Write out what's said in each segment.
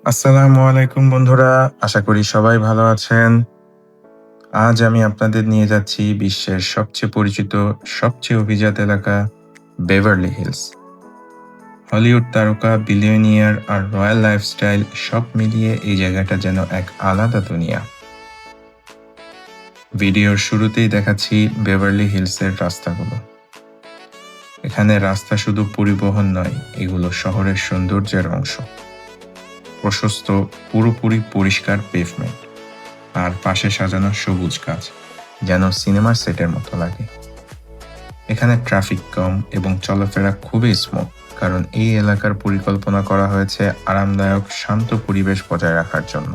আসসালামু আলাইকুম বন্ধুরা, আশা করি সবাই ভালো আছেন। আজ আমি আপনাদের নিয়ে যাচ্ছি বিশ্বের সবচেয়ে পরিচিত, সবচেয়ে অভিজাত এলাকা বেভারলি হিলস। হলিউড তারকা, বিলিয়নিয়ার আর রয়্যাল লাইফস্টাইল সব মিলিয়ে এই জায়গাটা যেন এক আলাদা দুনিয়া। ভিডিওর শুরুতেই দেখাচ্ছি বেভারলি হিলসের রাস্তাগুলো। এখানে রাস্তা শুধু পরিবহন নয়, এগুলো শহরের সৌন্দর্যের অংশ। প্রশস্ত, পুরোপুরি পরিষ্কার পেভমেন্ট আর পাশে সাজানো সবুজ গাছ, যেন সিনেমার সেটের মতো লাগে। এখানে ট্রাফিক কম এবং চলাফেরা খুবই স্মুথ, কারণ এই এলাকার পরিকল্পনা করা হয়েছে আরামদায়ক, শান্ত পরিবেশ বজায় রাখার জন্য।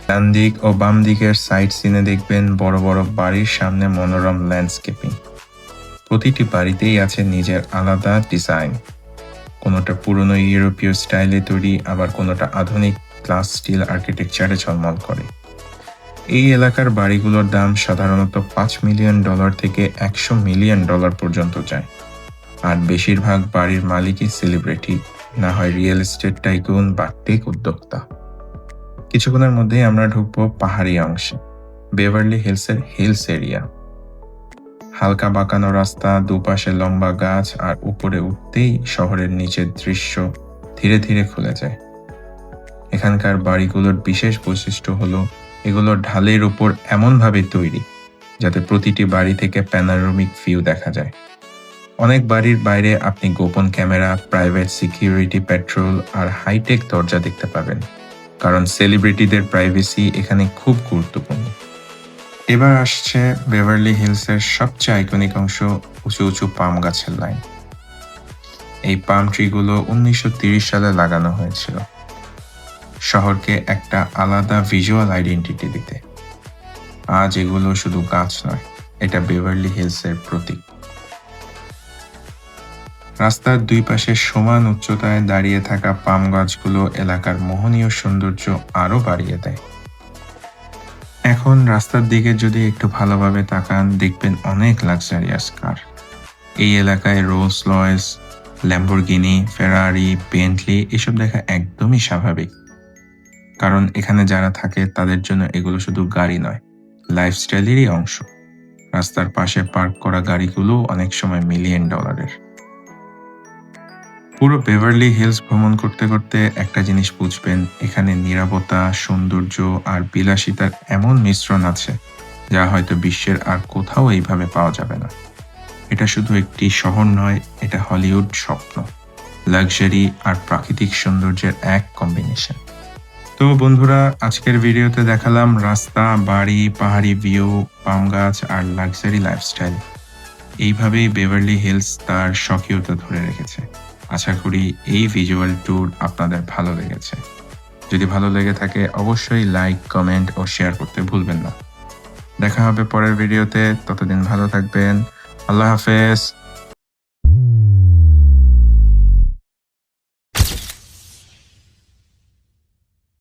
ডান দিক ও বাম দিকের সাইড সিনে দেখবেন বড় বড় বাড়ির সামনে মনোরম ল্যান্ডস্কেপিং। প্রতিটি বাড়িতেই আছে নিজের আলাদা ডিজাইন, কোনোটা পুরনো ইউরোপীয় স্টাইলে তৈরি, আবার কোনোটা আধুনিক গ্লাস স্টিল আর্কিটেকচারে ঝলমল করে। এই এলাকার বাড়িগুলোর দাম সাধারণত $5 মিলিয়ন থেকে $100 মিলিয়ন পর্যন্ত যায়। আর বেশিরভাগ বাড়ির মালিকই সেলিব্রিটি, না হয় রিয়েল এস্টেট টাইকুন বা টেক উদ্যোক্তা। কিছুক্ষণের মধ্যেই আমরা ঢুকবো পাহাড়ি অংশে, বেভারলি হিলসের হিলস এরিয়া। হালকা বাঁকানো রাস্তা, দুপাশে লম্বা গাছ, আর উপরে উঠতেই শহরের নিচের দৃশ্য ধীরে ধীরে খুলে যায়। এখানকার বাড়িগুলোর বিশেষ বৈশিষ্ট্য হলো এগুলো ঢালের উপর এমনভাবে তৈরি যাতে প্রতিটি বাড়ি থেকে প্যানোরামিক ভিউ দেখা যায়। অনেক বাড়ির বাইরে আপনি গোপন ক্যামেরা, প্রাইভেট সিকিউরিটি পেট্রোল আর হাইটেক দরজা দেখতে পাবেন, কারণ সেলিব্রিটিদের প্রাইভেসি এখানে খুব গুরুত্বপূর্ণ। এবার আসছে বেভারলি হিলসের সবচেয়ে আইকনিক অংশ, উঁচু উঁচু পাম গাছের লাইন। এই পাম ট্রিগুলো 1930 সালে লাগানো হয়েছিল শহরকে একটা আলাদা ভিজুয়াল আইডেন্টিটি দিতে। আজ এগুলো শুধু গাছ নয়, এটা বেভারলি হিলসের প্রতীক। রাস্তার দুই পাশে সমান উচ্চতায় দাঁড়িয়ে থাকা পাম গাছগুলো এলাকার মোহনীয় সৌন্দর্য আরো বাড়িয়ে দেয়। এখন রাস্তার দিকে যদি একটু ভালোভাবে তাকান, দেখবেন অনেক লাক্সারিয়াস কার। এই এলাকায় রোলস রয়েস, ল্যাম্বরগিনি, ফেরারি, বেন্টলি এসব দেখা একদমই স্বাভাবিক, কারণ এখানে যারা থাকে তাদের জন্য এগুলো শুধু গাড়ি নয়, লাইফস্টাইলেরই অংশ। রাস্তার পাশে পার্ক করা গাড়িগুলো অনেক সময় $1 মিলিয়ন। পুরো বেভারলি হিলস ভ্রমণ করতে করতে একটা জিনিস বুঝবেন, এখানে নিরাপত্তা, সৌন্দর্য আর বিলাসিতার এমন মিশ্রণ আছে যা হয়তো বিশ্বের আর কোথাও এইভাবে পাওয়া যাবে না। এটা শুধু একটি শহর নয়, এটা হলিউড স্বপ্ন, লাক্সারি আর প্রাকৃতিক সৌন্দর্যের এক কম্বিনেশন। তো বন্ধুরা, আজকের ভিডিওতে দেখালাম রাস্তা, বাড়ি, পাহাড়ি ভিউ, পাম গাছ আর লাক্সারি লাইফস্টাইল। এইভাবেই বেভারলি হিলস তার স্বকীয়তা ধরে রেখেছে। আশা করি এই ভিজুয়াল ট্যুর আপনাদের ভালো লেগেছে। যদি ভালো লেগে থাকে অবশ্যই লাইক, কমেন্ট ও শেয়ার করতে ভুলবেন না। দেখা হবে পরের ভিডিওতে, ততদিন ভালো থাকবেন। আল্লাহ হাফেজ।